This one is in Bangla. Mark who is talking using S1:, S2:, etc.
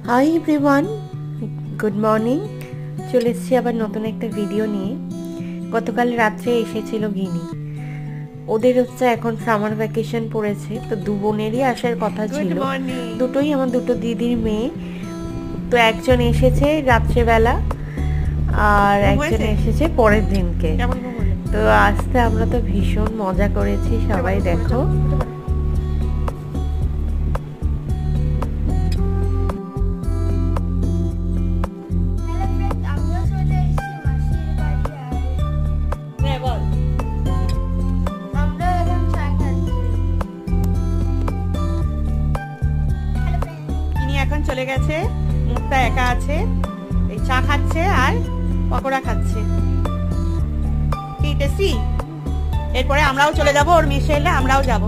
S1: Hi everyone, good morning. চলে এসেছি আবার নতুন একটা ভিডিও নিয়ে। গতকাল রাত্রে এসেছিল গিনি। ওদের হচ্ছে এখন সামার ভ্যাকেশন পড়েছে, তো দু বোনেরই আসার কথা ছিল। দুটোই আমার দুটো দিদির মেয়ে। তো একজন এসেছে রাত্রেবেলা আর একজন এসেছে পরের দিনকে। তো আসতে আমরা তো ভীষণ মজা করেছি সবাই। দেখো
S2: চলে গেছে, মুক্তা একা আছে, এই চা খাচ্ছে আর পকোড়া খাচ্ছে। কি টেস্টি। এরপরে আমরাও চলে যাব, ওর মিশে এলে আমরাও যাব।